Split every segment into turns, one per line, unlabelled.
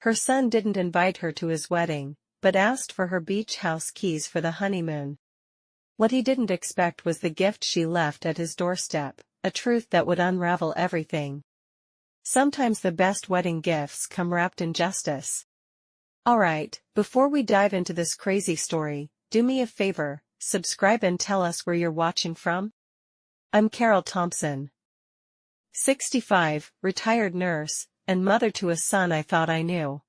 Her son didn't invite her to his wedding, but asked for her beach house keys for the honeymoon. What he didn't expect was the gift she left at his doorstep, a truth that would unravel everything. Sometimes the best wedding gifts come wrapped in justice. Alright, before we dive into this crazy story, do me a favor, subscribe and tell us where you're watching from. I'm Carol Thompson. 65, retired nurse, and mother to a son I thought I knew.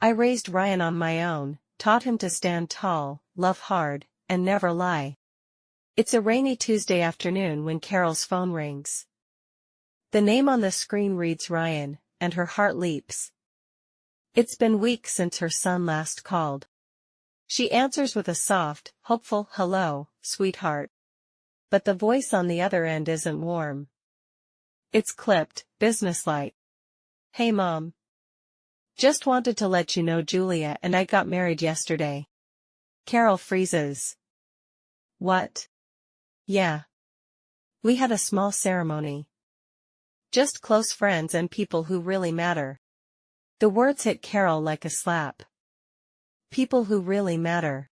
I raised Ryan on my own, taught him to stand tall, love hard, and never lie. It's a rainy Tuesday afternoon when Carol's phone rings. The name on the screen reads Ryan, and her heart leaps. It's been weeks since her son last called. She answers with a soft, hopeful hello, sweetheart. But the voice on the other end isn't warm. It's clipped, businesslike. Hey Mom. Just wanted to let you know Julia and I got married yesterday. Carol freezes. What? Yeah. We had a small ceremony. Just close friends and people who really matter. The words hit Carol like a slap. People who really matter.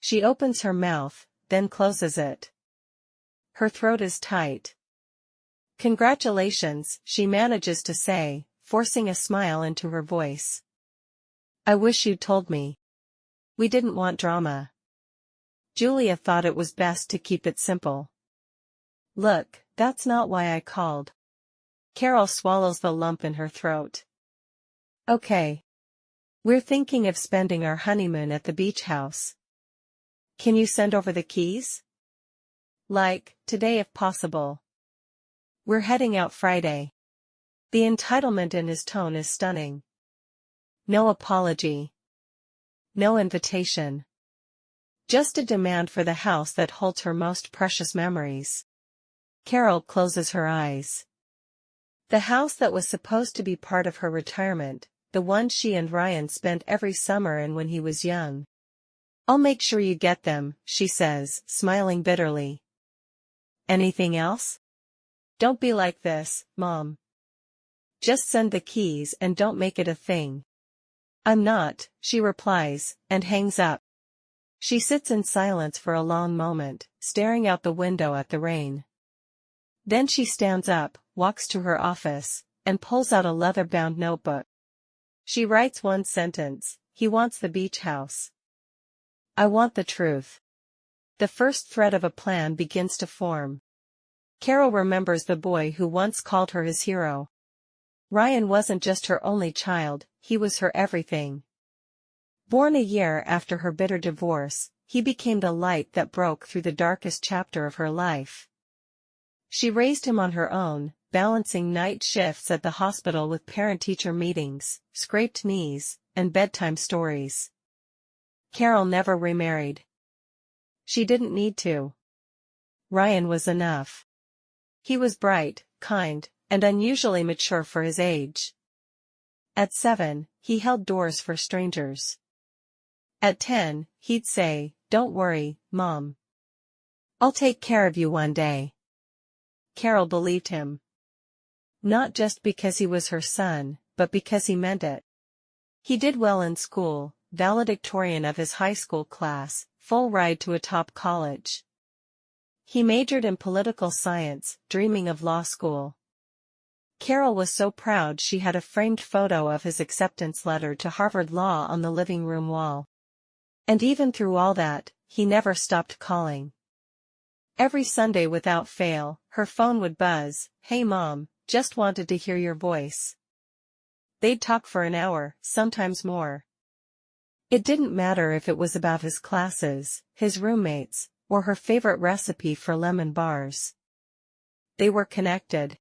She opens her mouth, then closes it. Her throat is tight. Congratulations, she manages to say, forcing a smile into her voice. I wish you'd told me. We didn't want drama. Julia thought it was best to keep it simple. Look, that's not why I called. Carol swallows the lump in her throat. Okay. We're thinking of spending our honeymoon at the beach house. Can you send over the keys? Like, today if possible. We're heading out Friday. The entitlement in his tone is stunning. No apology. No invitation. Just a demand for the house that holds her most precious memories. Carol closes her eyes. The house that was supposed to be part of her retirement, the one she and Ryan spent every summer and when he was young. I'll make sure you get them, she says, smiling bitterly. Anything else? Don't be like this, Mom. Just send the keys and don't make it a thing. I'm not, she replies, and hangs up. She sits in silence for a long moment, staring out the window at the rain. Then she stands up, walks to her office, and pulls out a leather-bound notebook. She writes one sentence: he wants the beach house. I want the truth. The first thread of a plan begins to form. Carol remembers the boy who once called her his hero. Ryan wasn't just her only child, he was her everything. Born a year after her bitter divorce, he became the light that broke through the darkest chapter of her life. She raised him on her own, balancing night shifts at the hospital with parent-teacher meetings, scraped knees, and bedtime stories. Carol never remarried. She didn't need to. Ryan was enough. He was bright, kind, and unusually mature for his age. At 7, he held doors for strangers. At 10, he'd say, "Don't worry, Mom. I'll take care of you one day." Carol believed him. Not just because he was her son, but because he meant it. He did well in school, valedictorian of his high school class, full ride to a top college. He majored in political science, dreaming of law school. Carol was so proud she had a framed photo of his acceptance letter to Harvard Law on the living room wall. And even through all that, he never stopped calling. Every Sunday without fail, her phone would buzz. "Hey Mom, just wanted to hear your voice." They'd talk for an hour, sometimes more. It didn't matter if it was about his classes, his roommates, or her favorite recipe for lemon bars. They were connected.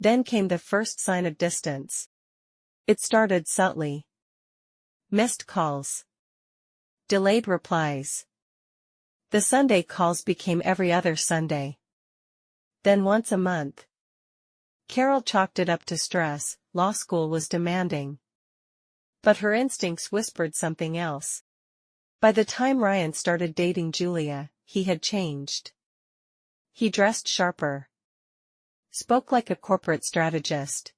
Then came the first sign of distance. It started subtly. Missed calls. Delayed replies. The Sunday calls became every other Sunday. Then once a month. Carol chalked it up to stress. Law school was demanding. But her instincts whispered something else. By the time Ryan started dating Julia, he had changed. He dressed sharper. Spoke like a corporate strategist.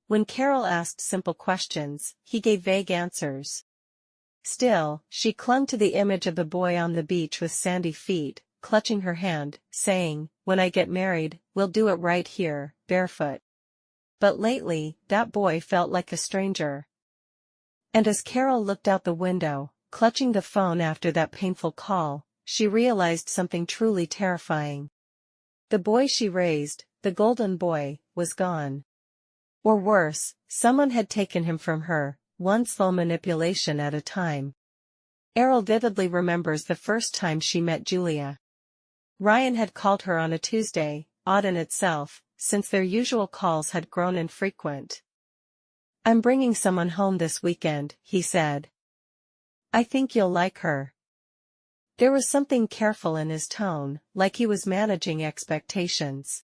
When Carol asked simple questions, he gave vague answers. Still, she clung to the image of the boy on the beach with sandy feet, clutching her hand, saying, "When I get married, we'll do it right here, barefoot." But lately, that boy felt like a stranger. And as Carol looked out the window, clutching the phone after that painful call, she realized something truly terrifying. The boy she raised, the golden boy, was gone. Or worse, someone had taken him from her, one slow manipulation at a time. Errol vividly remembers the first time she met Julia. Ryan had called her on a Tuesday, odd in itself, since their usual calls had grown infrequent. "I'm bringing someone home this weekend," he said. "I think you'll like her." There was something careful in his tone, like he was managing expectations.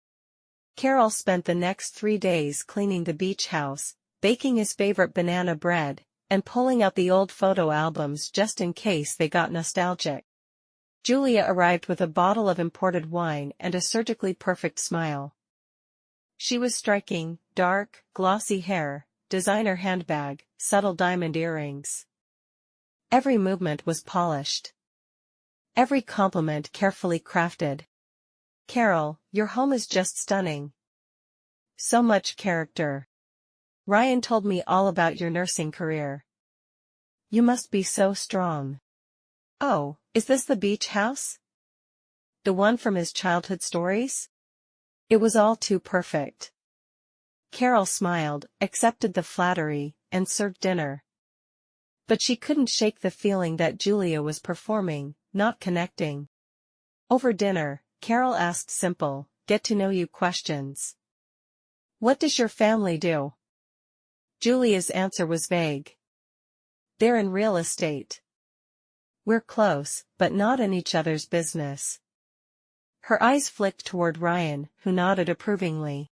Carol spent the next 3 days cleaning the beach house, baking his favorite banana bread, and pulling out the old photo albums just in case they got nostalgic. Julia arrived with a bottle of imported wine and a surgically perfect smile. She was striking, dark, glossy hair, designer handbag, subtle diamond earrings. Every movement was polished. Every compliment carefully crafted. "Carol, your home is just stunning. So much character. Ryan told me all about your nursing career. You must be so strong." "Oh, is this the beach house? The one from his childhood stories?" It was all too perfect. Carol smiled, accepted the flattery, and served dinner. But she couldn't shake the feeling that Julia was performing, not connecting. Over dinner, Carol asked simple, get-to-know-you questions. "What does your family do?" Julia's answer was vague. "They're in real estate. We're close, but not in each other's business." Her eyes flicked toward Ryan, who nodded approvingly.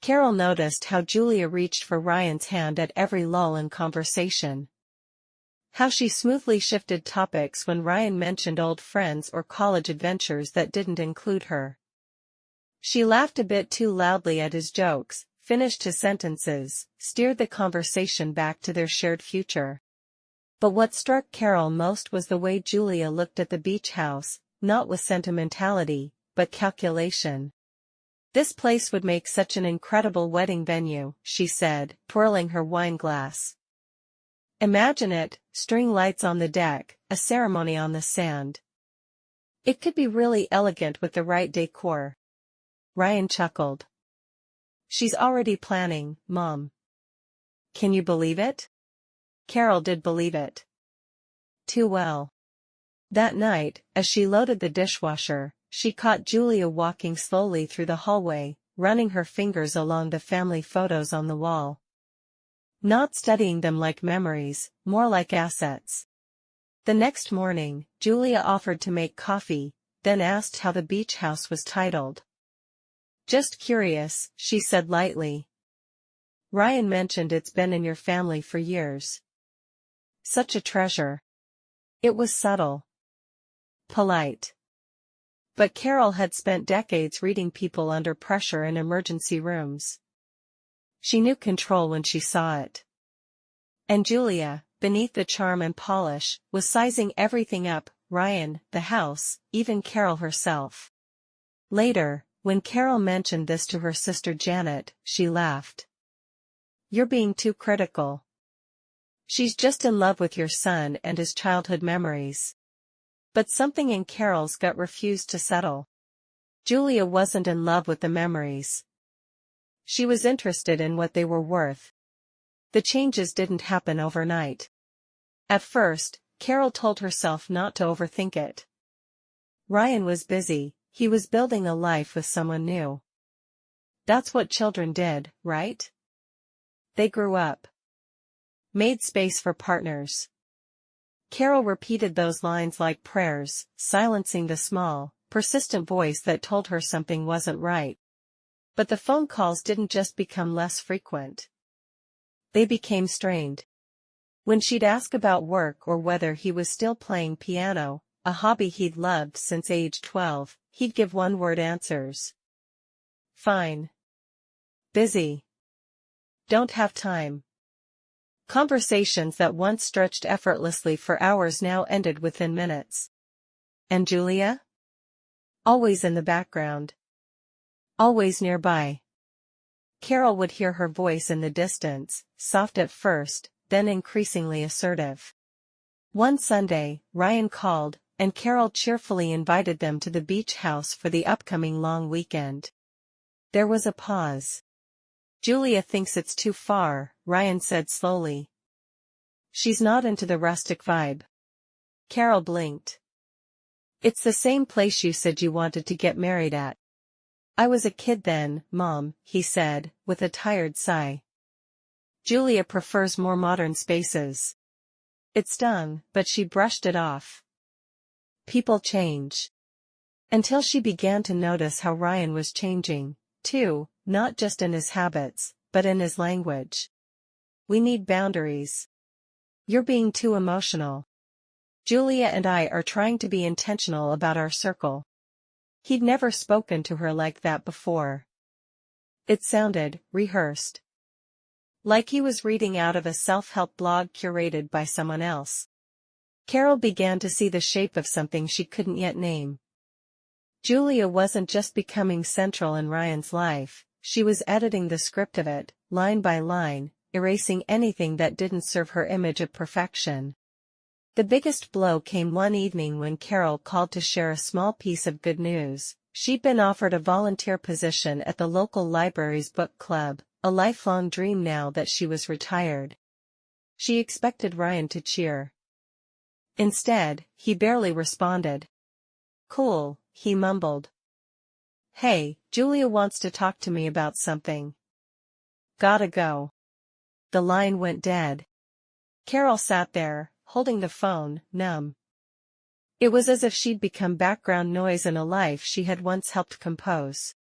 Carol noticed how Julia reached for Ryan's hand at every lull in conversation. How she smoothly shifted topics when Ryan mentioned old friends or college adventures that didn't include her. She laughed a bit too loudly at his jokes, finished his sentences, steered the conversation back to their shared future. But what struck Carol most was the way Julia looked at the beach house, not with sentimentality, but calculation. "This place would make such an incredible wedding venue," she said, twirling her wine glass. "Imagine it, string lights on the deck, a ceremony on the sand. It could be really elegant with the right decor." Ryan chuckled. "She's already planning, Mom." Can you believe it? Carol did believe it. Too well. That night, as she loaded the dishwasher, she caught Julia walking slowly through the hallway, running her fingers along the family photos on the wall. Not studying them like memories, more like assets. The next morning, Julia offered to make coffee, then asked how the beach house was titled. "Just curious," she said lightly. "Ryan mentioned it's been in your family for years." Such a treasure. It was subtle. Polite. But Carol had spent decades reading people under pressure in emergency rooms. She knew control when she saw it. And Julia, beneath the charm and polish, was sizing everything up, Ryan, the house, even Carol herself. Later, when Carol mentioned this to her sister Janet, she laughed. "You're being too critical. She's just in love with your son and his childhood memories." But something in Carol's gut refused to settle. Julia wasn't in love with the memories. She was interested in what they were worth. The changes didn't happen overnight. At first, Carol told herself not to overthink it. Ryan was busy, he was building a life with someone new. That's what children did, right? They grew up. Made space for partners. Carol repeated those lines like prayers, silencing the small, persistent voice that told her something wasn't right. But the phone calls didn't just become less frequent. They became strained. When she'd ask about work or whether he was still playing piano, a hobby he'd loved since age 12, he'd give one-word answers. Fine. Busy. Don't have time. Conversations that once stretched effortlessly for hours now ended within minutes. And Julia? Always in the background. Always nearby. Carol would hear her voice in the distance, soft at first, then increasingly assertive. One Sunday, Ryan called, and Carol cheerfully invited them to the beach house for the upcoming long weekend. There was a pause. Julia thinks it's too far, Ryan said slowly. She's not into the rustic vibe. Carol blinked. It's the same place you said you wanted to get married at. I was a kid then, Mom, he said, with a tired sigh. Julia prefers more modern spaces. It stung, but she brushed it off. People change. Until she began to notice how Ryan was changing, too, not just in his habits, but in his language. We need boundaries. You're being too emotional. Julia and I are trying to be intentional about our circle. He'd never spoken to her like that before. It sounded rehearsed. Like he was reading out of a self-help blog curated by someone else. Carol began to see the shape of something she couldn't yet name. Julia wasn't just becoming central in Ryan's life, she was editing the script of it, line by line, erasing anything that didn't serve her image of perfection. The biggest blow came one evening when Carol called to share a small piece of good news. She'd been offered a volunteer position at the local library's book club, a lifelong dream now that she was retired. She expected Ryan to cheer. Instead, he barely responded. Cool, he mumbled. Hey, Julia wants to talk to me about something. Gotta go. The line went dead. Carol sat there, holding the phone, numb. It was as if she'd become background noise in a life she had once helped compose.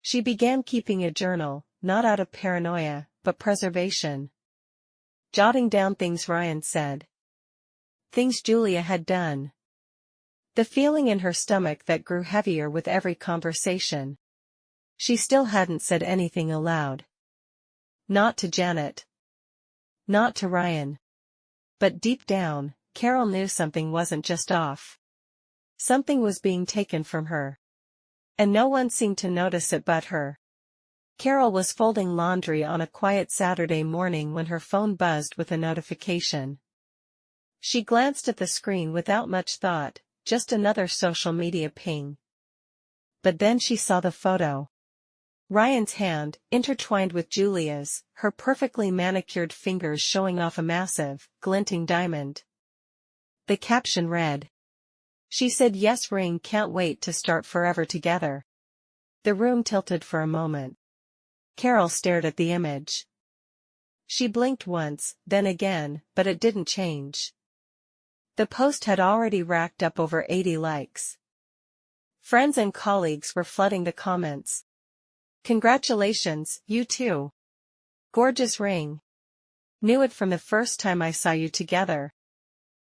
She began keeping a journal, not out of paranoia, but preservation. Jotting down things Ryan said. Things Julia had done. The feeling in her stomach that grew heavier with every conversation. She still hadn't said anything aloud. Not to Janet. Not to Ryan. But deep down, Carol knew something wasn't just off. Something was being taken from her. And no one seemed to notice it but her. Carol was folding laundry on a quiet Saturday morning when her phone buzzed with a notification. She glanced at the screen without much thought, just another social media ping. But then she saw the photo. Ryan's hand, intertwined with Julia's, her perfectly manicured fingers showing off a massive, glinting diamond. The caption read. She said yes, ring, can't wait to start forever together. The room tilted for a moment. Carol stared at the image. She blinked once, then again, but it didn't change. The post had already racked up over 80 likes. Friends and colleagues were flooding the comments. Congratulations, you too. Gorgeous ring. Knew it from the first time I saw you together.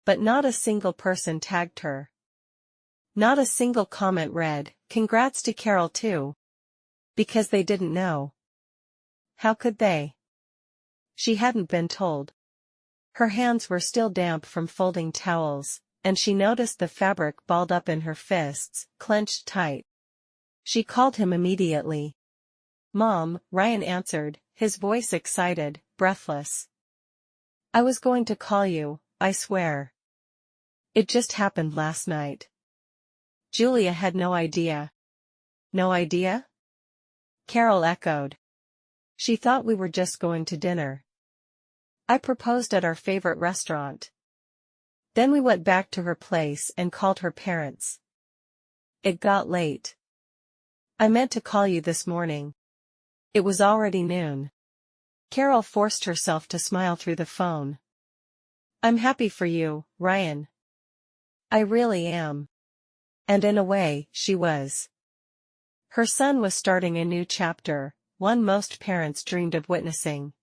But not a single person tagged her. Not a single comment read, congrats to Carol too. Because they didn't know. How could they? She hadn't been told. Her hands were still damp from folding towels, and she noticed the fabric balled up in her fists, clenched tight. She called him immediately. Mom, Ryan answered, his voice excited, breathless. I was going to call you, I swear. It just happened last night. Julia had no idea. No idea? Carol echoed. She thought we were just going to dinner. I proposed at our favorite restaurant. Then we went back to her place and called her parents. It got late. I meant to call you this morning. It was already noon. Carol forced herself to smile through the phone. I'm happy for you, Ryan. I really am. And in a way, she was. Her son was starting a new chapter, one most parents dreamed of witnessing.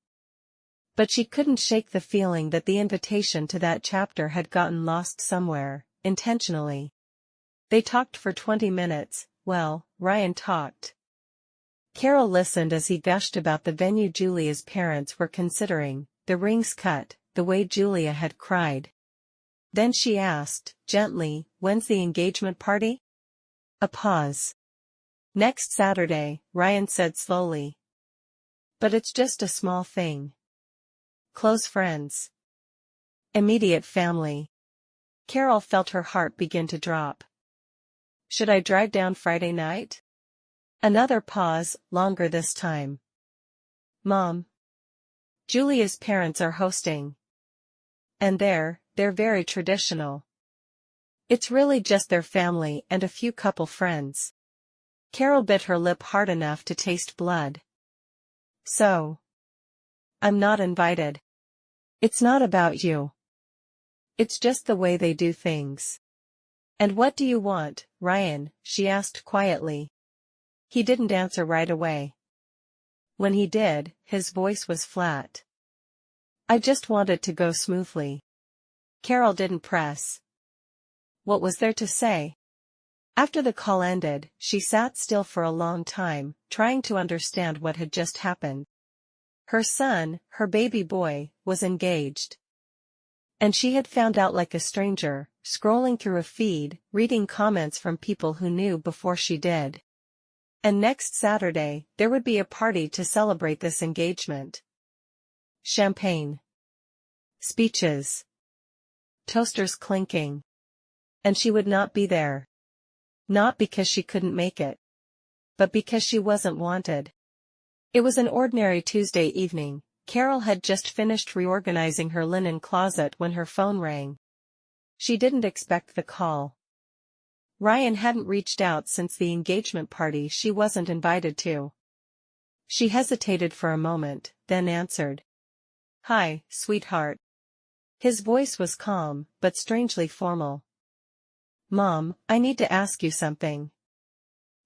But she couldn't shake the feeling that the invitation to that chapter had gotten lost somewhere, intentionally. They talked for 20 minutes, well, Ryan talked. Carol listened as he gushed about the venue Julia's parents were considering, the rings cut, the way Julia had cried. Then she asked, gently, "When's the engagement party?" A pause. "Next Saturday," Ryan said slowly. "But it's just a small thing. Close friends. Immediate family." Carol felt her heart begin to drop. "Should I drive down Friday night?" Another pause, longer this time. "Mom. Julia's parents are hosting. And they're very traditional. It's really just their family and a few couple friends." Carol bit her lip hard enough to taste blood. "So. I'm not invited." "It's not about you. It's just the way they do things." "And what do you want, Ryan?" she asked quietly. He didn't answer right away. When he did, his voice was flat. "I just want it to go smoothly." Carol didn't press. What was there to say? After the call ended, she sat still for a long time, trying to understand what had just happened. Her son, her baby boy, was engaged. And she had found out like a stranger, scrolling through a feed, reading comments from people who knew before she did. And next Saturday, there would be a party to celebrate this engagement. Champagne. Speeches. Toasters clinking. And she would not be there. Not because she couldn't make it. But because she wasn't wanted. It was an ordinary Tuesday evening. Carol had just finished reorganizing her linen closet when her phone rang. She didn't expect the call. Ryan hadn't reached out since the engagement party she wasn't invited to. She hesitated for a moment, then answered. "Hi, sweetheart." His voice was calm, but strangely formal. "Mom, I need to ask you something.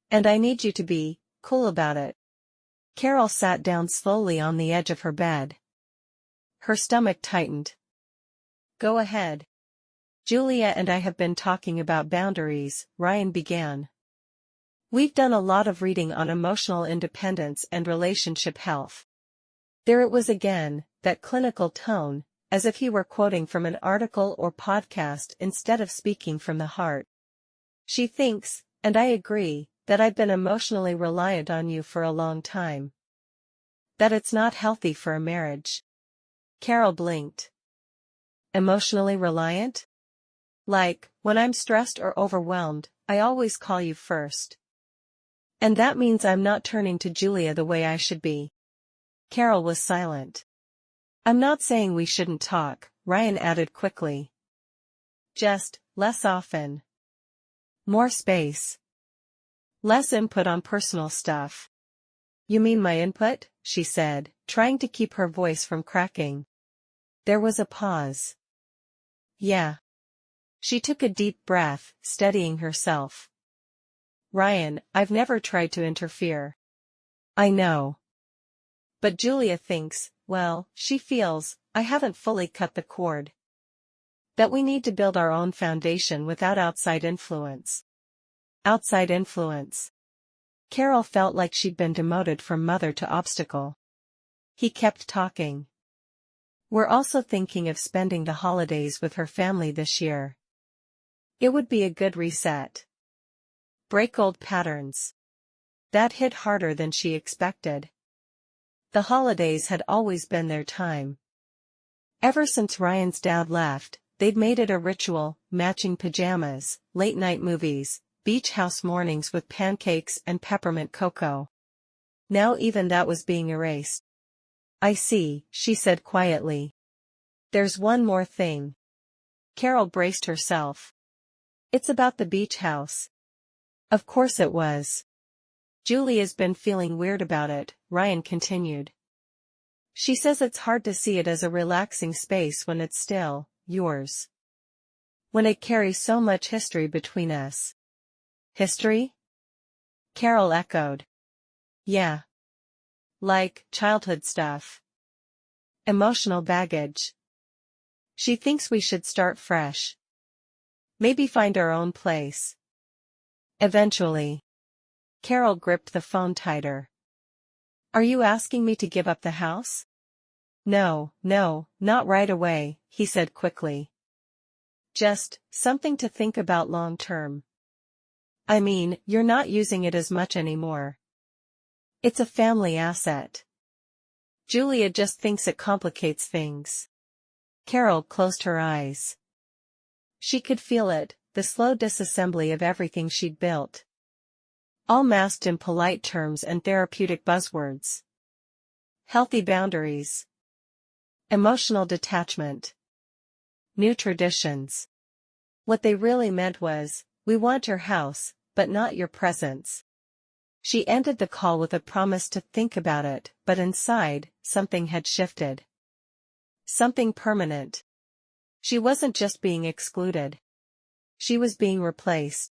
And I need you to be cool about it." Carol sat down slowly on the edge of her bed. Her stomach tightened. "Go ahead." "Julia and I have been talking about boundaries," Ryan began. "We've done a lot of reading on emotional independence and relationship health." There it was again, that clinical tone, as if he were quoting from an article or podcast instead of speaking from the heart. "She thinks, and I agree, that I've been emotionally reliant on you for a long time. That it's not healthy for a marriage." Carol blinked. "Emotionally reliant? Like, when I'm stressed or overwhelmed, I always call you first. And that means I'm not turning to Julia the way I should be." Carol was silent. "I'm not saying we shouldn't talk," Ryan added quickly. "Just, less often. More space. Less input on personal stuff." "You mean my input?" she said, trying to keep her voice from cracking. There was a pause. "Yeah." She took a deep breath, steadying herself. "Ryan, I've never tried to interfere." "I know. But Julia thinks, well, she feels, I haven't fully cut the cord. That we need to build our own foundation without outside influence." Outside influence. Carol felt like she'd been demoted from mother to obstacle. He kept talking. "We're also thinking of spending the holidays with her family this year. It would be a good reset. Break old patterns." That hit harder than she expected. The holidays had always been their time. Ever since Ryan's dad left, they'd made it a ritual, matching pajamas, late-night movies, beach house mornings with pancakes and peppermint cocoa. Now even that was being erased. "I see," she said quietly. "There's one more thing." Carol braced herself. "It's about the beach house." Of course it was. "Julia's been feeling weird about it," Ryan continued. "She says it's hard to see it as a relaxing space when it's still yours. When it carries so much history between us." "History?" Carol echoed. "Yeah. Like, childhood stuff. Emotional baggage. She thinks we should start fresh. Maybe find our own place. Eventually." Carol gripped the phone tighter. Are you asking me to give up the house? No, no, not right away, he said quickly. Just something to think about long term. I mean, you're not using it as much anymore. It's a family asset. Julia just thinks it complicates things. Carol closed her eyes. She could feel it, the slow disassembly of everything she'd built. All masked in polite terms and therapeutic buzzwords. Healthy boundaries. Emotional detachment. New traditions. What they really meant was, we want your house, but not your presence. She ended the call with a promise to think about it, but inside, something had shifted. Something permanent. She wasn't just being excluded. She was being replaced.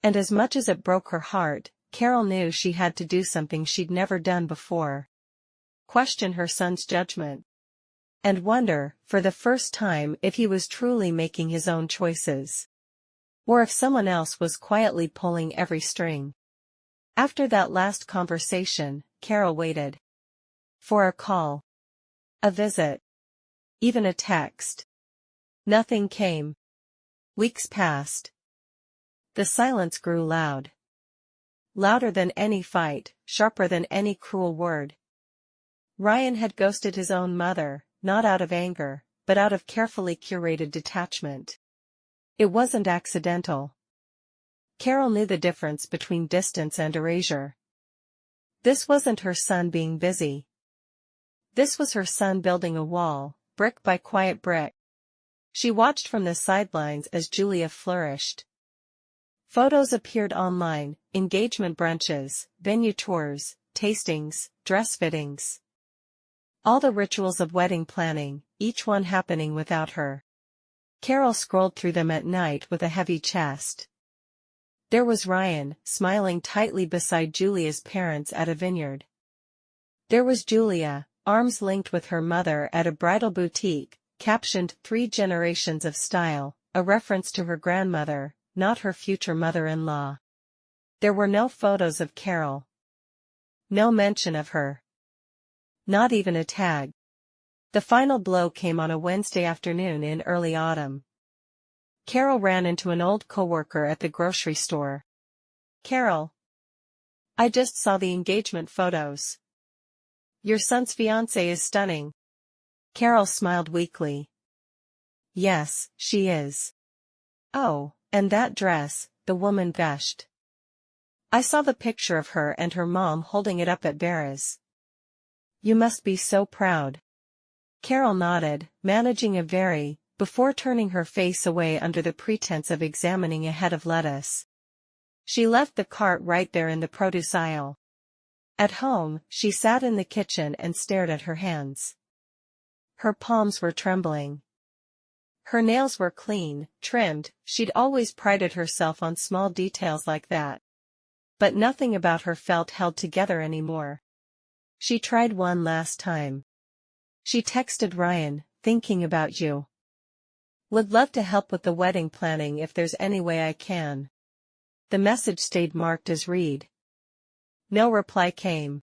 And as much as it broke her heart, Carol knew she had to do something she'd never done before. Question her son's judgment. And wonder, for the first time, if he was truly making his own choices. Or if someone else was quietly pulling every string. After that last conversation, Carol waited. For a call. A visit. Even a text. Nothing came. Weeks passed. The silence grew loud. Louder than any fight, sharper than any cruel word. Ryan had ghosted his own mother, not out of anger, but out of carefully curated detachment. It wasn't accidental. Carol knew the difference between distance and erasure. This wasn't her son being busy. This was her son building a wall, brick by quiet brick. She watched from the sidelines as Julia flourished. Photos appeared online, engagement brunches, venue tours, tastings, dress fittings. All the rituals of wedding planning, each one happening without her. Carol scrolled through them at night with a heavy chest. There was Ryan, smiling tightly beside Julia's parents at a vineyard. There was Julia, arms linked with her mother at a bridal boutique, captioned 3 generations of style, a reference to her grandmother, not her future mother-in-law. There were no photos of Carol. No mention of her. Not even a tag. The final blow came on a Wednesday afternoon in early autumn. Carol ran into an old coworker at the grocery store. Carol. I just saw the engagement photos. Your son's fiancée is stunning. Carol smiled weakly. Yes, she is. Oh, and that dress, the woman gushed. I saw the picture of her and her mom holding it up at Vera's. You must be so proud. Carol nodded, managing a very, before turning her face away under the pretense of examining a head of lettuce. She left the cart right there in the produce aisle. At home, she sat in the kitchen and stared at her hands. Her palms were trembling. Her nails were clean, trimmed, she'd always prided herself on small details like that. But nothing about her felt held together anymore. She tried one last time. She texted Ryan, thinking about you. Would love to help with the wedding planning if there's any way I can. The message stayed marked as read. No reply came.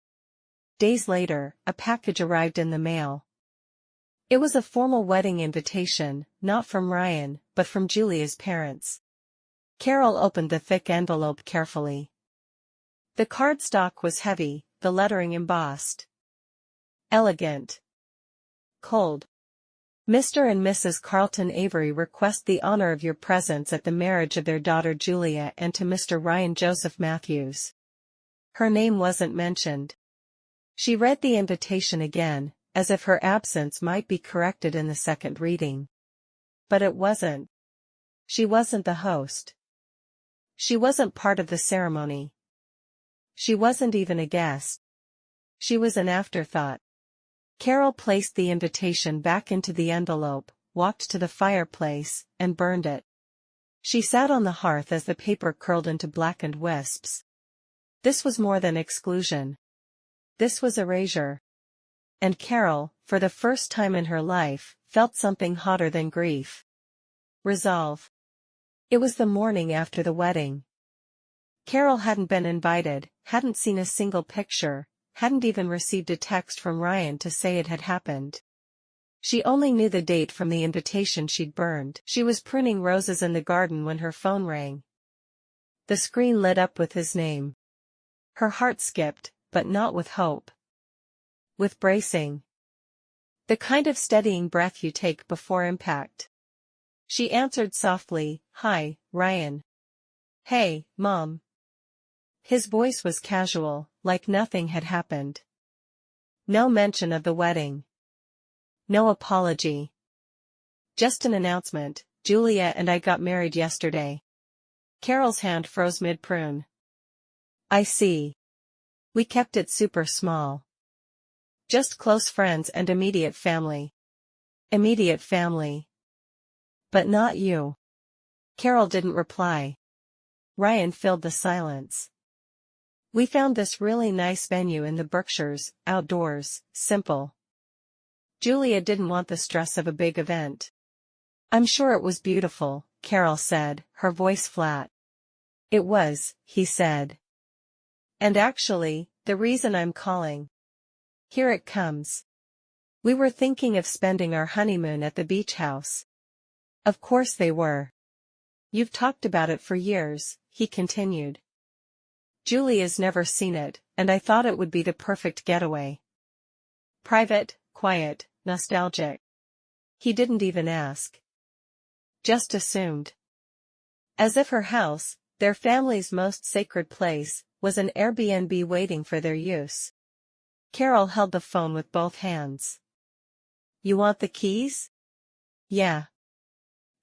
Days later, a package arrived in the mail. It was a formal wedding invitation, not from Ryan, but from Julia's parents. Carol opened the thick envelope carefully. The cardstock was heavy, the lettering embossed. Elegant. Cold. Mr. and Mrs. Carlton Avery request the honor of your presence at the marriage of their daughter Julia and to Mr. Ryan Joseph Matthews. Her name wasn't mentioned. She read the invitation again, as if her absence might be corrected in the second reading. But it wasn't. She wasn't the host. She wasn't part of the ceremony. She wasn't even a guest. She was an afterthought. Carol placed the invitation back into the envelope, walked to the fireplace, and burned it. She sat on the hearth as the paper curled into blackened wisps. This was more than exclusion. This was erasure. And Carol, for the first time in her life, felt something hotter than grief. Resolve. It was the morning after the wedding. Carol hadn't been invited, hadn't seen a single picture, hadn't even received a text from Ryan to say it had happened. She only knew the date from the invitation she'd burned. She was pruning roses in the garden when her phone rang. The screen lit up with his name. Her heart skipped, but not with hope. With bracing. The kind of steadying breath you take before impact. She answered softly, "Hi, Ryan." "Hey, Mom." His voice was casual, like nothing had happened. No mention of the wedding. No apology. Just an announcement, "Julia and I got married yesterday." Carol's hand froze mid-prune. "I see. We kept it super small. Just close friends and immediate family." Immediate family. But not you. Carol didn't reply. Ryan filled the silence. "We found this really nice venue in the Berkshires, outdoors, simple." Julia didn't want the stress of a big event. "I'm sure it was beautiful," Carol said, her voice flat. "It was," he said. "And actually, the reason I'm calling. Here it comes. We were thinking of spending our honeymoon at the beach house." Of course they were. "You've talked about it for years," he continued. "Julia's never seen it, and I thought it would be the perfect getaway. Private, quiet, nostalgic." He didn't even ask. Just assumed. As if her house, their family's most sacred place, was an Airbnb waiting for their use. Carol held the phone with both hands. "You want the keys?" "Yeah.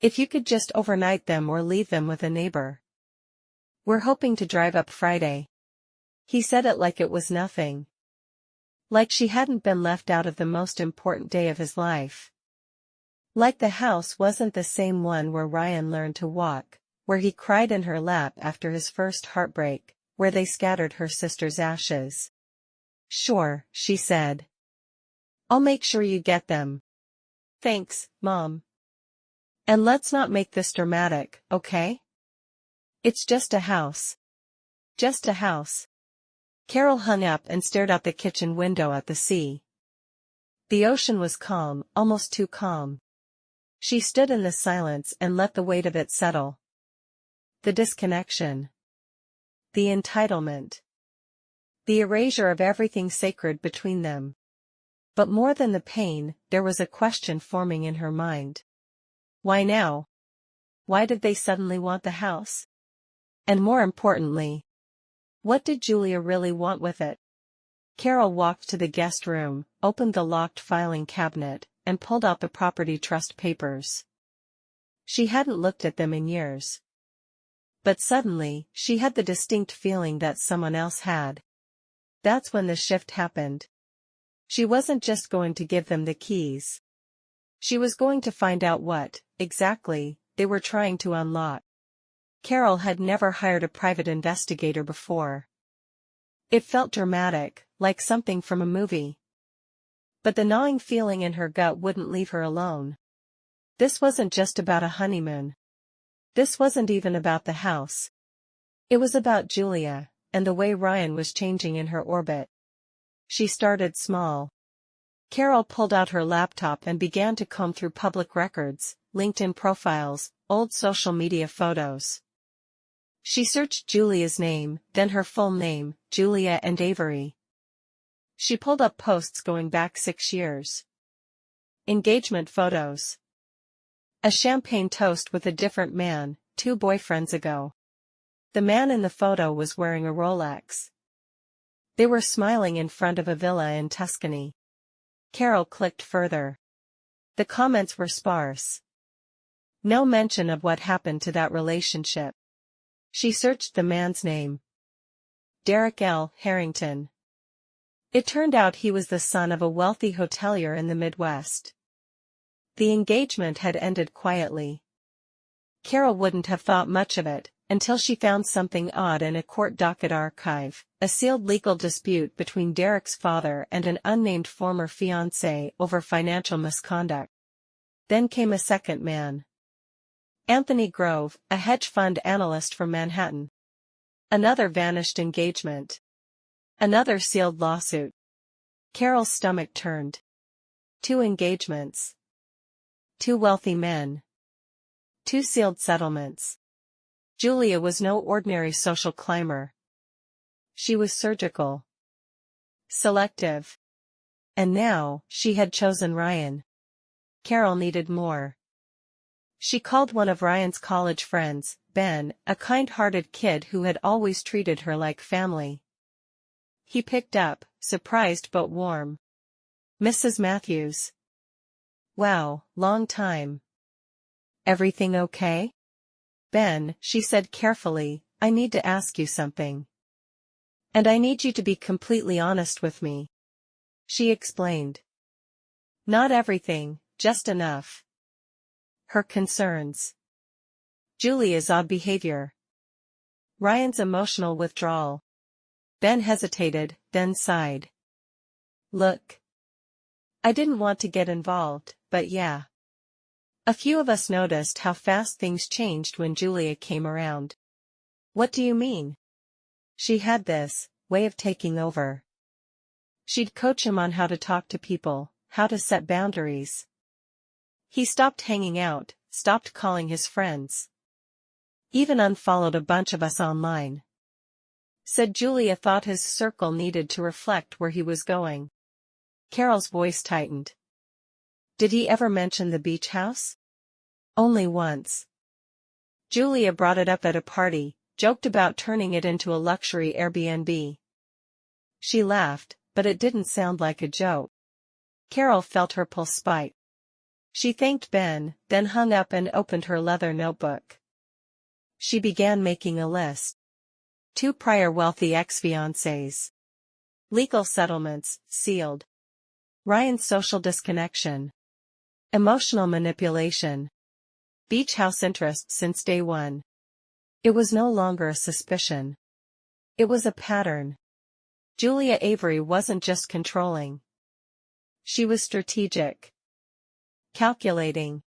If you could just overnight them or leave them with a neighbor." "We're hoping to drive up Friday." He said it like it was nothing. Like she hadn't been left out of the most important day of his life. Like the house wasn't the same one where Ryan learned to walk, where he cried in her lap after his first heartbreak, where they scattered her sister's ashes. "Sure," she said. "I'll make sure you get them." "Thanks, Mom. And let's not make this dramatic, okay? It's just a house. Just a house." Carol hung up and stared out the kitchen window at the sea. The ocean was calm, almost too calm. She stood in the silence and let the weight of it settle. The disconnection. The entitlement. The erasure of everything sacred between them. But more than the pain, there was a question forming in her mind. Why now? Why did they suddenly want the house? And more importantly, what did Julia really want with it? Carol walked to the guest room, opened the locked filing cabinet, and pulled out the property trust papers. She hadn't looked at them in years. But suddenly, she had the distinct feeling that someone else had. That's when the shift happened. She wasn't just going to give them the keys. She was going to find out what, exactly, they were trying to unlock. Carol had never hired a private investigator before. It felt dramatic, like something from a movie. But the gnawing feeling in her gut wouldn't leave her alone. This wasn't just about a honeymoon. This wasn't even about the house. It was about Julia, and the way Ryan was changing in her orbit. She started small. Carol pulled out her laptop and began to comb through public records, LinkedIn profiles, old social media photos. She searched Julia's name, then her full name, Julia and Avery. She pulled up posts going back 6 years. Engagement photos. A champagne toast with a different man, 2 boyfriends ago. The man in the photo was wearing a Rolex. They were smiling in front of a villa in Tuscany. Carol clicked further. The comments were sparse. No mention of what happened to that relationship. She searched the man's name. Derek L. Harrington. It turned out he was the son of a wealthy hotelier in the Midwest. The engagement had ended quietly. Carol wouldn't have thought much of it, until she found something odd in a court docket archive, a sealed legal dispute between Derek's father and an unnamed former fiancé over financial misconduct. Then came a second man. Anthony Grove, a hedge fund analyst from Manhattan. Another vanished engagement. Another sealed lawsuit. Carol's stomach turned. 2 engagements. 2 wealthy men. 2 sealed settlements. Julia was no ordinary social climber. She was surgical. Selective. And now, she had chosen Ryan. Carol needed more. She called one of Ryan's college friends, Ben, a kind-hearted kid who had always treated her like family. He picked up, surprised but warm. "Mrs. Matthews." "Wow, long time. Everything okay?" "Ben," she said carefully, "I need to ask you something. And I need you to be completely honest with me." She explained. "Not everything, just enough." Her concerns. Julia's odd behavior. Ryan's emotional withdrawal. Ben hesitated, then sighed. "Look. I didn't want to get involved, but yeah. A few of us noticed how fast things changed when Julia came around." "What do you mean?" She had this way of taking over. She'd coach him on how to talk to people, how to set boundaries. He stopped hanging out, stopped calling his friends. Even unfollowed a bunch of us online. Said Julia thought his circle needed to reflect where he was going. Carol's voice tightened. "Did he ever mention the beach house?" "Only once. Julia brought it up at a party, joked about turning it into a luxury Airbnb." She laughed, but it didn't sound like a joke. Carol felt her pulse spike. She thanked Ben, then hung up and opened her leather notebook. She began making a list. 2 prior wealthy ex-fiancés. Legal settlements, sealed. Ryan's social disconnection. Emotional manipulation. Beach house interest since day one. It was no longer a suspicion. It was a pattern. Julia Avery wasn't just controlling. She was strategic. Calculating.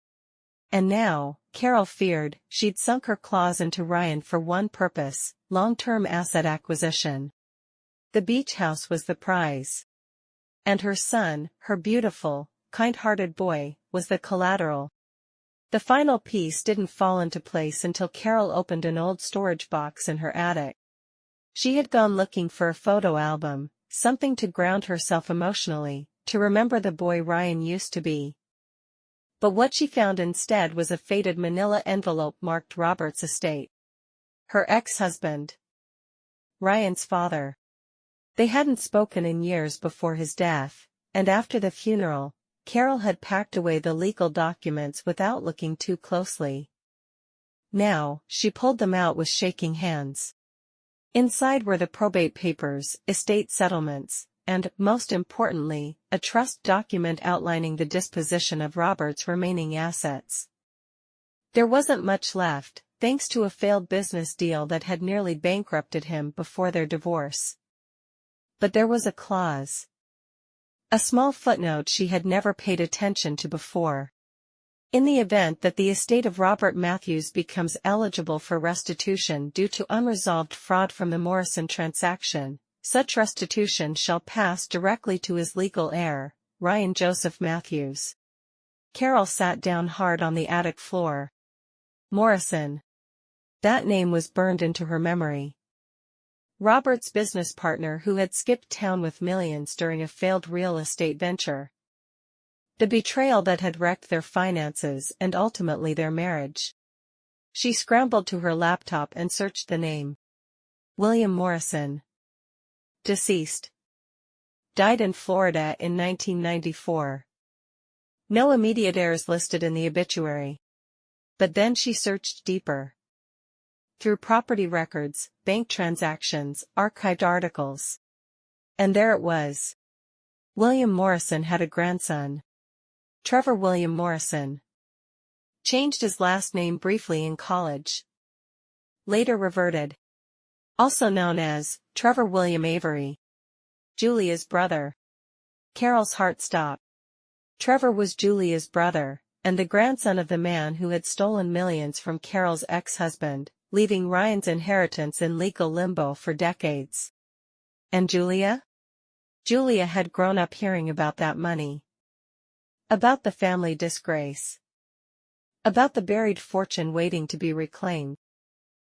And now, Carol feared, she'd sunk her claws into Ryan for one purpose, long-term asset acquisition. The beach house was the prize. And her son, her beautiful, kind-hearted boy, was the collateral. The final piece didn't fall into place until Carol opened an old storage box in her attic. She had gone looking for a photo album, something to ground herself emotionally, to remember the boy Ryan used to be. But what she found instead was a faded manila envelope marked Robert's estate. Her ex-husband. Ryan's father. They hadn't spoken in years before his death, and after the funeral, Carol had packed away the legal documents without looking too closely. Now, she pulled them out with shaking hands. Inside were the probate papers, estate settlements, and, most importantly, a trust document outlining the disposition of Robert's remaining assets. There wasn't much left, thanks to a failed business deal that had nearly bankrupted him before their divorce. But there was a clause. A small footnote she had never paid attention to before. In the event that the estate of Robert Matthews becomes eligible for restitution due to unresolved fraud from the Morrison transaction, such restitution shall pass directly to his legal heir, Ryan Joseph Matthews. Carol sat down hard on the attic floor. Morrison. That name was burned into her memory. Robert's business partner who had skipped town with millions during a failed real estate venture. The betrayal that had wrecked their finances and ultimately their marriage. She scrambled to her laptop and searched the name. William Morrison. Deceased. Died in Florida in 1994. No immediate heirs listed in the obituary. But then she searched deeper. Through property records, bank transactions, archived articles. And there it was. William Morrison had a grandson. Trevor William Morrison. Changed his last name briefly in college. Later reverted. Also known as Trevor William Avery. Julia's brother. Carol's heart stopped. Trevor was Julia's brother, and the grandson of the man who had stolen millions from Carol's ex-husband, leaving Ryan's inheritance in legal limbo for decades. And Julia? Julia had grown up hearing about that money. About the family disgrace. About the buried fortune waiting to be reclaimed.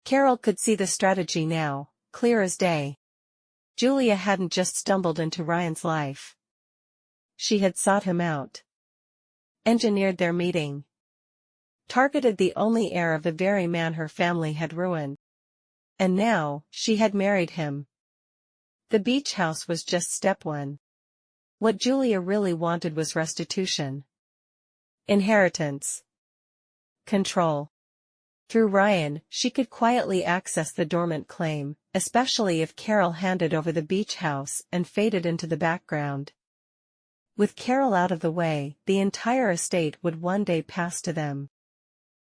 Carol could see the strategy now, clear as day. Julia hadn't just stumbled into Ryan's life. She had sought him out. Engineered their meeting. Targeted the only heir of the very man her family had ruined. And now, she had married him. The beach house was just step one. What Julia really wanted was restitution. Inheritance. Control. Through Ryan, she could quietly access the dormant claim, especially if Carol handed over the beach house and faded into the background. With Carol out of the way, the entire estate would one day pass to them.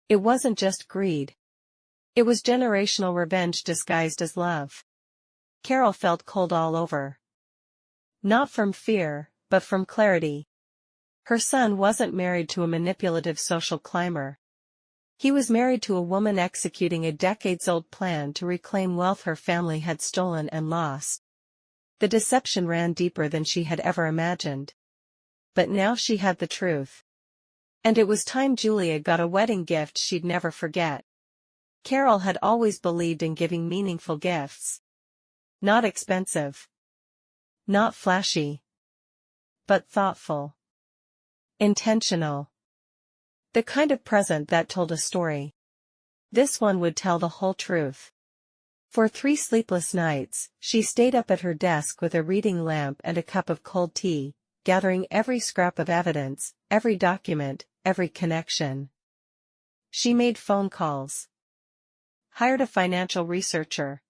It wasn't just greed. It was generational revenge disguised as love. Carol felt cold all over. Not from fear, but from clarity. Her son wasn't married to a manipulative social climber. He was married to a woman executing a decades-old plan to reclaim wealth her family had stolen and lost. The deception ran deeper than she had ever imagined. But now she had the truth. And it was time Julia got a wedding gift she'd never forget. Carol had always believed in giving meaningful gifts. Not expensive. Not flashy. But thoughtful. Intentional. The kind of present that told a story. This one would tell the whole truth. For 3 sleepless nights, she stayed up at her desk with a reading lamp and a cup of cold tea, gathering every scrap of evidence, every document, every connection. She made phone calls. Hired a financial researcher.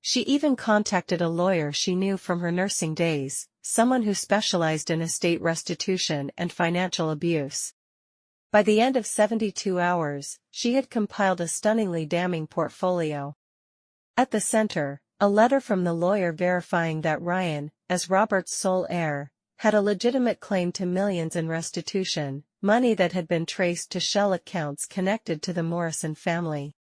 She even contacted a lawyer she knew from her nursing days, someone who specialized in estate restitution and financial abuse. By the end of 72 hours, she had compiled a stunningly damning portfolio. At the center, a letter from the lawyer verifying that Ryan, as Robert's sole heir, had a legitimate claim to millions in restitution, money that had been traced to shell accounts connected to the Morrison family.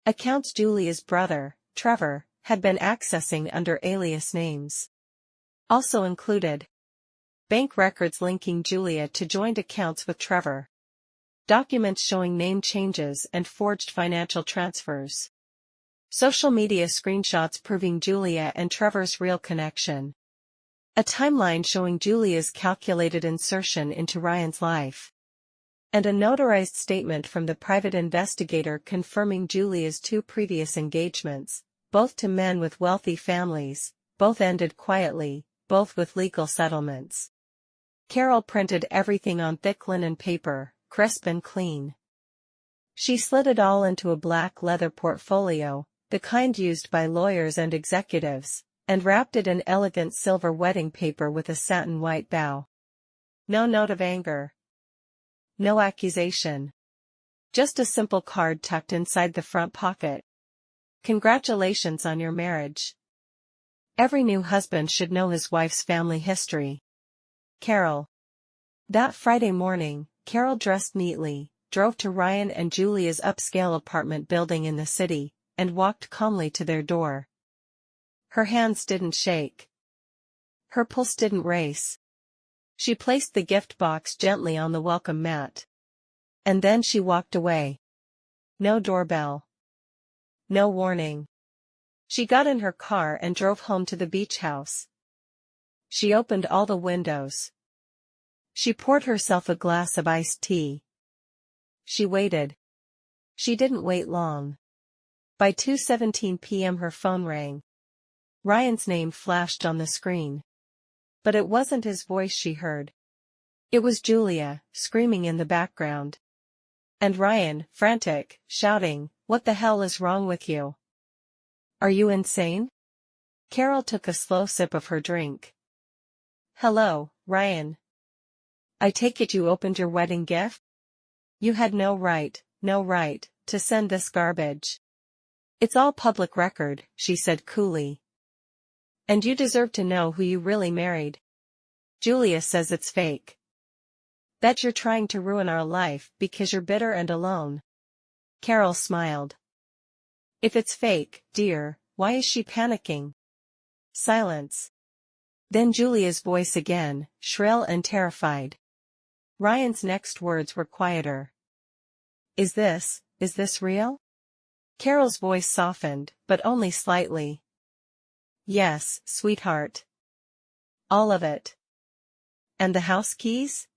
Accounts Julia's brother, Trevor, had been accessing under alias names. Also included bank records linking Julia to joint accounts with Trevor. Documents showing name changes and forged financial transfers. Social media screenshots proving Julia and Trevor's real connection. A timeline showing Julia's calculated insertion into Ryan's life. And a notarized statement from the private investigator confirming Julia's 2 previous engagements, both to men with wealthy families, both ended quietly, both with legal settlements. Carol printed everything on thick linen paper, crisp and clean. She slid it all into a black leather portfolio, the kind used by lawyers and executives, and wrapped it in elegant silver wedding paper with a satin white bow. No note of anger. No accusation. Just a simple card tucked inside the front pocket. Congratulations on your marriage. Every new husband should know his wife's family history. Carol. That Friday morning, Carol dressed neatly, drove to Ryan and Julia's upscale apartment building in the city, and walked calmly to their door. Her hands didn't shake. Her pulse didn't race. She placed the gift box gently on the welcome mat. And then she walked away. No doorbell. No warning. She got in her car and drove home to the beach house. She opened all the windows. She poured herself a glass of iced tea. She waited. She didn't wait long. By 2:17 p.m. her phone rang. Ryan's name flashed on the screen. But it wasn't his voice she heard. It was Julia, screaming in the background. And Ryan, frantic, shouting, "What the hell is wrong with you? Are you insane?" Carol took a slow sip of her drink. "Hello, Ryan. I take it you opened your wedding gift? You had no right, to send this garbage. It's all public record," she said coolly. "And you deserve to know who you really married. Julia says it's fake. That you're trying to ruin our life because you're bitter and alone." Carol smiled. "If it's fake, dear, why is she panicking? Silence. Then Julia's voice again, shrill and terrified. Ryan's next words were quieter. Is this real? Carol's voice softened, but only slightly. Yes, sweetheart. All of it. And the house keys?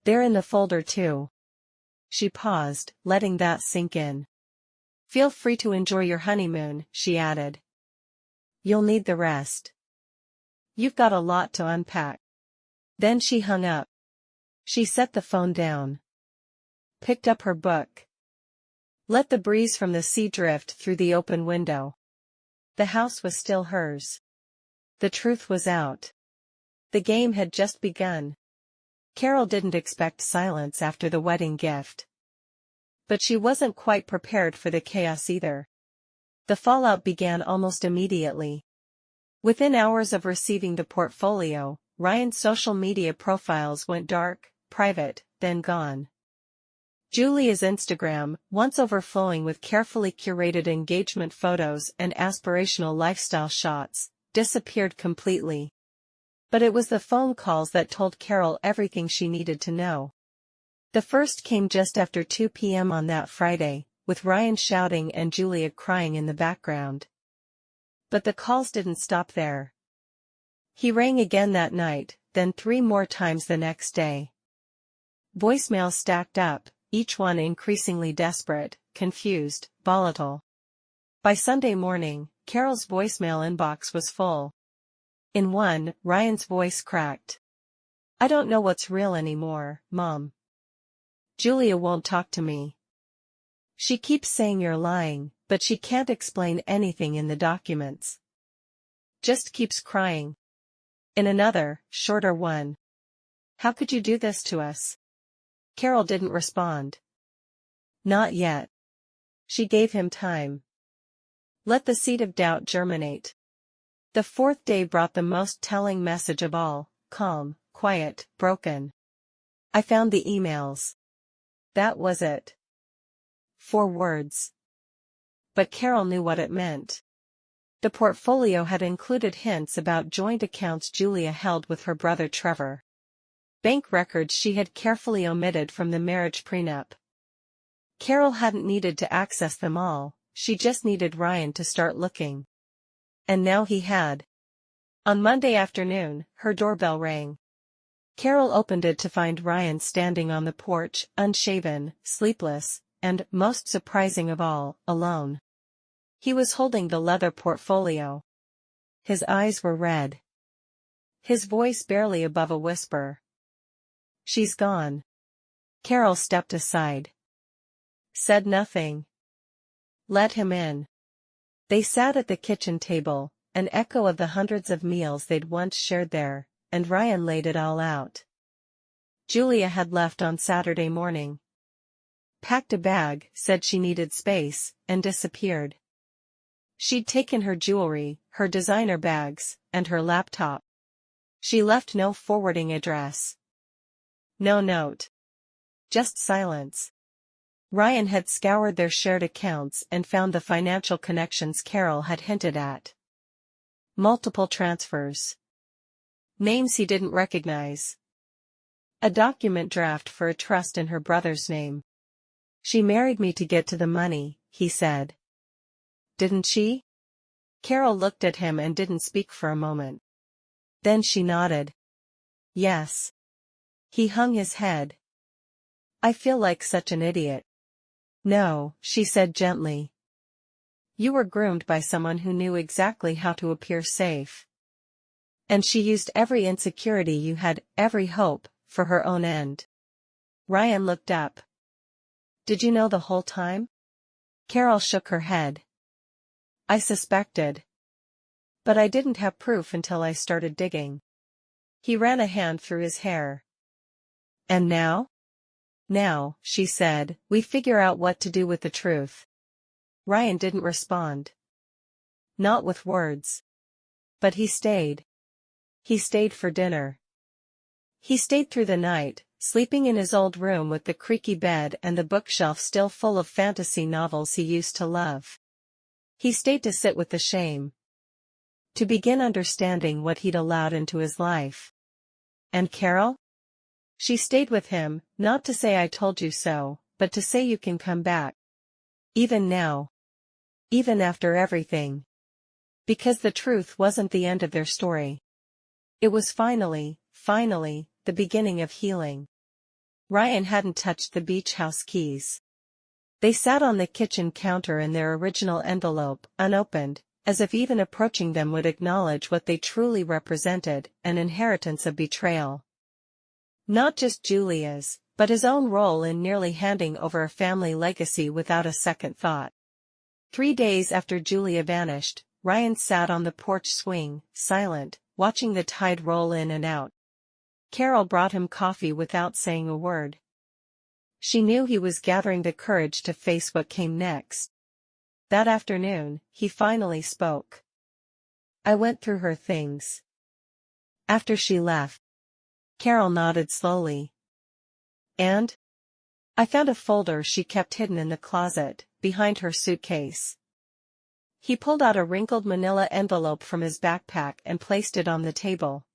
They're in the folder too. She paused, letting that sink in. Feel free to enjoy your honeymoon, she added. You'll need the rest. You've got a lot to unpack. Then she hung up. She set the phone down. Picked up her book. Let the breeze from the sea drift through the open window. The house was still hers. The truth was out. The game had just begun. Carol didn't expect silence after the wedding gift. But she wasn't quite prepared for the chaos either. The fallout began almost immediately. Within hours of receiving the portfolio, Ryan's social media profiles went dark, private, then gone. Julia's Instagram, once overflowing with carefully curated engagement photos and aspirational lifestyle shots, disappeared completely. But it was the phone calls that told Carol everything she needed to know. The first came just after 2 p.m. on that Friday, with Ryan shouting and Julia crying in the background. But the calls didn't stop there. He rang again that night, then 3 more times the next day. Voicemails stacked up, each one increasingly desperate, confused, volatile. By Sunday morning, Carol's voicemail inbox was full. In one, Ryan's voice cracked. I don't know what's real anymore, Mom. Julia won't talk to me. She keeps saying you're lying, but she can't explain anything in the documents. Just keeps crying. In another, shorter one. How could you do this to us? Carol didn't respond. Not yet. She gave him time. Let the seed of doubt germinate. The 4th day brought the most telling message of all, calm, quiet, broken. I found the emails. That was it. 4 words. But Carol knew what it meant. The portfolio had included hints about joint accounts Julia held with her brother Trevor. Bank records she had carefully omitted from the marriage prenup. Carol hadn't needed to access them all, she just needed Ryan to start looking. And now he had. On Monday afternoon, her doorbell rang. Carol opened it to find Ryan standing on the porch, unshaven, sleepless, and, most surprising of all, alone. He was holding the leather portfolio. His eyes were red. His voice barely above a whisper. She's gone. Carol stepped aside. Said nothing. Let him in. They sat at the kitchen table, an echo of the hundreds of meals they'd once shared there, and Ryan laid it all out. Julia had left on Saturday morning. Packed a bag, said she needed space, and disappeared. She'd taken her jewelry, her designer bags, and her laptop. She left no forwarding address. No note. Just silence. Ryan had scoured their shared accounts and found the financial connections Carol had hinted at. Multiple transfers. Names he didn't recognize. A document draft for a trust in her brother's name. She married me to get to the money, he said. Didn't she? Carol looked at him and didn't speak for a moment. Then she nodded. Yes. He hung his head. I feel like such an idiot. No, she said gently. You were groomed by someone who knew exactly how to appear safe. And she used every insecurity you had, every hope, for her own end. Ryan looked up. Did you know the whole time? Carol shook her head. I suspected. But I didn't have proof until I started digging. He ran a hand through his hair. And now? Now, she said, we figure out what to do with the truth. Ryan didn't respond. Not with words. But he stayed. He stayed for dinner. He stayed through the night, sleeping in his old room with the creaky bed and the bookshelf still full of fantasy novels he used to love. He stayed to sit with the shame. to begin understanding what he'd allowed into his life. And Carol? She stayed with him, not to say I told you so, but to say you can come back. Even now. Even after everything. Because the truth wasn't the end of their story. It was finally, the beginning of healing. Ryan hadn't touched the beach house keys. They sat on the kitchen counter in their original envelope, unopened, as if even approaching them would acknowledge what they truly represented, an inheritance of betrayal. Not just Julia's, but his own role in nearly handing over a family legacy without a second thought. 3 days after Julia vanished, Ryan sat on the porch swing, silent, watching the tide roll in and out. Carol brought him coffee without saying a word. She knew he was gathering the courage to face what came next. That afternoon, he finally spoke. I went through her things. After she left. Carol nodded slowly. And? I found a folder she kept hidden in the closet, behind her suitcase. He pulled out a wrinkled manila envelope from his backpack and placed it on the table.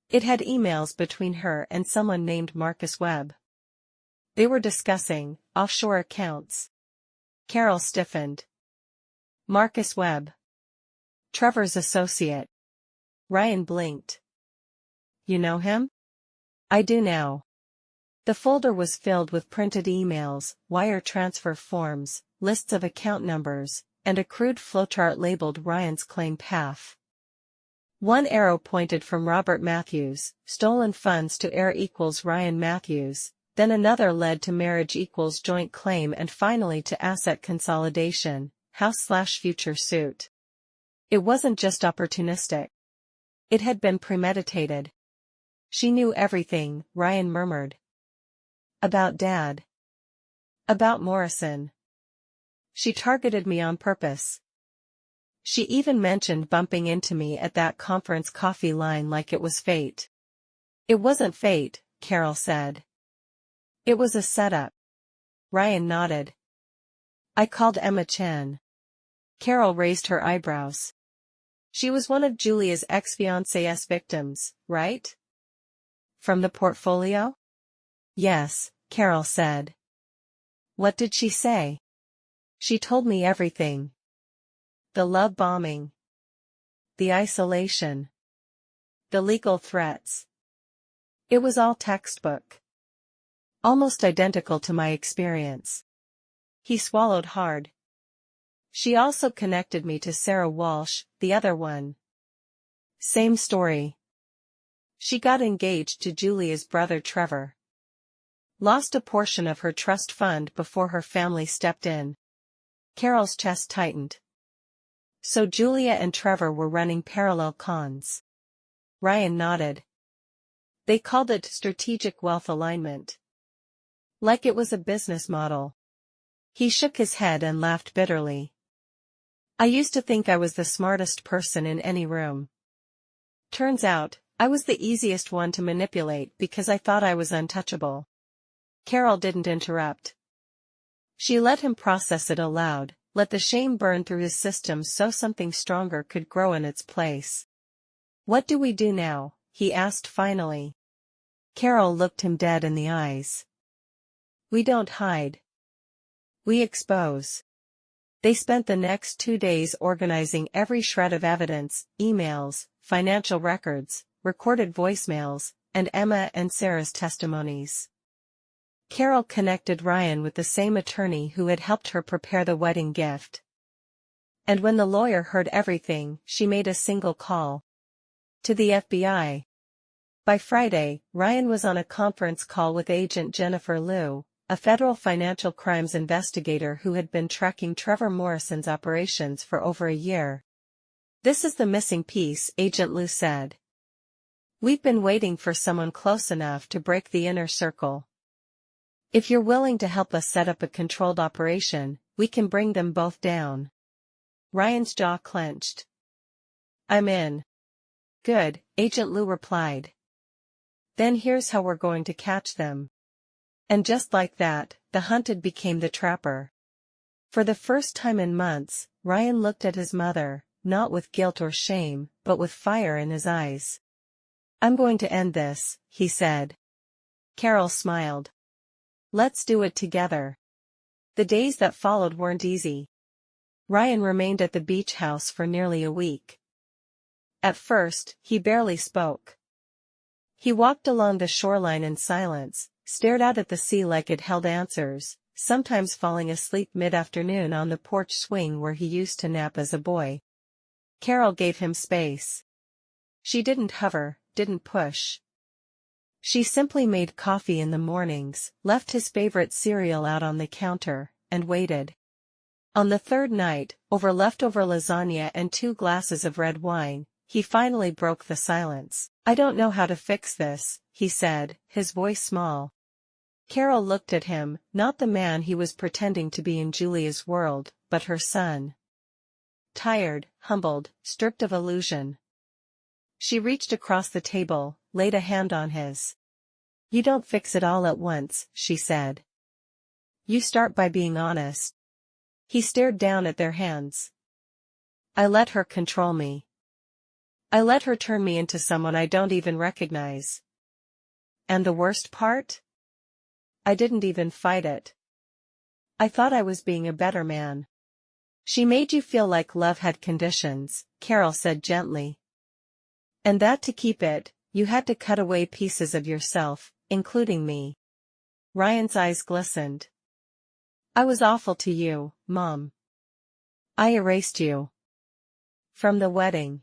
It had emails between her and someone named Marcus Webb. They were discussing offshore accounts. Carol stiffened. Marcus Webb. Trevor's associate. Ryan blinked. You know him? I do now. The folder was filled with printed emails, wire transfer forms, lists of account numbers, and a crude flowchart labeled Ryan's claim path. One arrow pointed from Robert Matthews, stolen funds to heir equals Ryan Matthews, then another led to marriage equals joint claim and finally to asset consolidation, house/future suit. It wasn't just opportunistic. It had been premeditated. She knew everything, Ryan murmured. About Dad. About Morrison. She targeted me on purpose. She even mentioned bumping into me at that conference coffee line like it was fate. It wasn't fate, Carol said. It was a setup. Ryan nodded. I called Emma Chen. Carol raised her eyebrows. She was one of Julia's ex-fiancé's victims, right? From the portfolio? Yes, Carol said. What did she say? She told me everything. The love bombing. The isolation. The legal threats. It was all textbook. Almost identical to my experience. He swallowed hard. She also connected me to Sarah Walsh, the other one. Same story. She got engaged to Julia's brother Trevor. Lost a portion of her trust fund before her family stepped in. Carol's chest tightened. So Julia and Trevor were running parallel cons. Ryan nodded. They called it strategic wealth alignment. Like it was a business model. He shook his head and laughed bitterly. I used to think I was the smartest person in any room. Turns out, I was the easiest one to manipulate because I thought I was untouchable. Carol didn't interrupt. She let him process it aloud, let the shame burn through his system so something stronger could grow in its place. What do we do now? He asked finally. Carol looked him dead in the eyes. We don't hide. We expose. They spent the next 2 days organizing every shred of evidence, emails, financial records, recorded voicemails, and Emma and Sarah's testimonies. Carol connected Ryan with the same attorney who had helped her prepare the wedding gift. And when the lawyer heard everything, she made a single call. To the FBI. By Friday, Ryan was on a conference call with Agent Jennifer Liu, a federal financial crimes investigator who had been tracking Trevor Morrison's operations for over a year. This is the missing piece, Agent Liu said. We've been waiting for someone close enough to break the inner circle. If you're willing to help us set up a controlled operation, we can bring them both down. Ryan's jaw clenched. I'm in. Good, Agent Liu replied. Then here's how we're going to catch them. And just like that, the hunted became the trapper. For the first time in months, Ryan looked at his mother, not with guilt or shame, but with fire in his eyes. "I'm going to end this," he said. Carol smiled. "Let's do it together." The days that followed weren't easy. Ryan remained at the beach house for nearly a week. At first, he barely spoke. He walked along the shoreline in silence, stared out at the sea like it held answers, sometimes falling asleep mid-afternoon on the porch swing where he used to nap as a boy. Carol gave him space. She didn't hover, didn't push. She simply made coffee in the mornings, left his favorite cereal out on the counter, and waited. On the third night, over leftover lasagna and 2 glasses of red wine, he finally broke the silence. "I don't know how to fix this," he said, his voice small. Carol looked at him, not the man he was pretending to be in Julia's world, but her son. Tired, humbled, stripped of illusion. She reached across the table, laid a hand on his. "You don't fix it all at once," she said. "You start by being honest." He stared down at their hands. "I let her control me. I let her turn me into someone I don't even recognize. And the worst part? I didn't even fight it. I thought I was being a better man." "She made you feel like love had conditions," Carol said gently. "And that to keep it, you had to cut away pieces of yourself, including me." Ryan's eyes glistened. "I was awful to you, Mom. I erased you. From the wedding.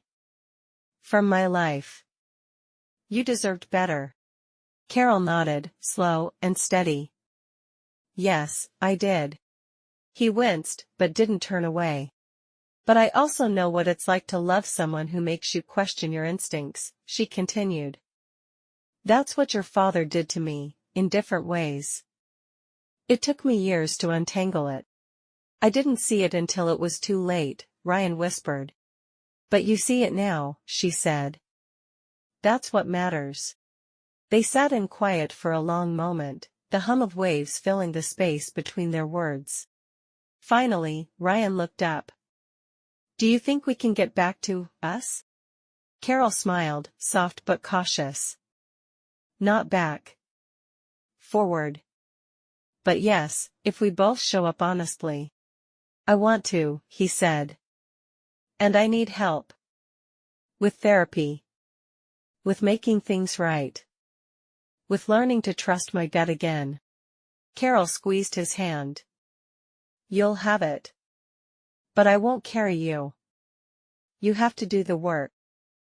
From my life. You deserved better." Carol nodded, slow and steady. "Yes, I did." He winced, but didn't turn away. "But I also know what it's like to love someone who makes you question your instincts," she continued. "That's what your father did to me, in different ways. It took me years to untangle it." "I didn't see it until it was too late," Ryan whispered. "But you see it now," she said. "That's what matters." They sat in quiet for a long moment, the hum of waves filling the space between their words. Finally, Ryan looked up. "Do you think we can get back to us?" Carol smiled, soft but cautious. "Not back. Forward. But yes, if we both show up honestly." "I want to," he said. "And I need help. With therapy. With making things right. With learning to trust my gut again." Carol squeezed his hand. "You'll have it. But I won't carry you. You have to do the work."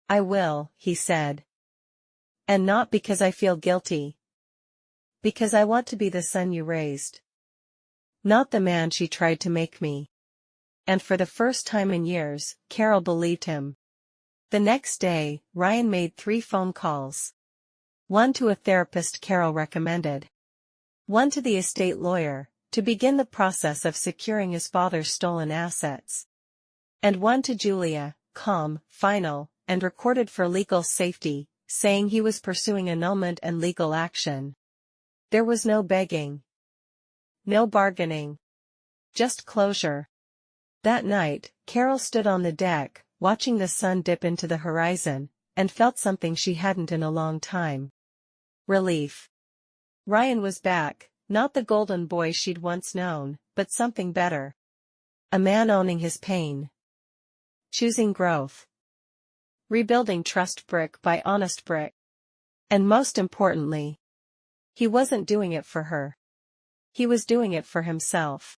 "I will," he said. "And not because I feel guilty. Because I want to be the son you raised. Not the man she tried to make me." And for the first time in years, Carol believed him. The next day, Ryan made 3 phone calls. One to a therapist Carol recommended. One to the estate lawyer, to begin the process of securing his father's stolen assets. And one to Julia, calm, final, and recorded for legal safety, saying he was pursuing annulment and legal action. There was no begging. No bargaining. Just closure. That night, Carol stood on the deck, watching the sun dip into the horizon, and felt something she hadn't in a long time. Relief. Ryan was back, not the golden boy she'd once known, but something better. A man owning his pain. Choosing growth. Rebuilding trust brick by honest brick. And most importantly, he wasn't doing it for her. He was doing it for himself.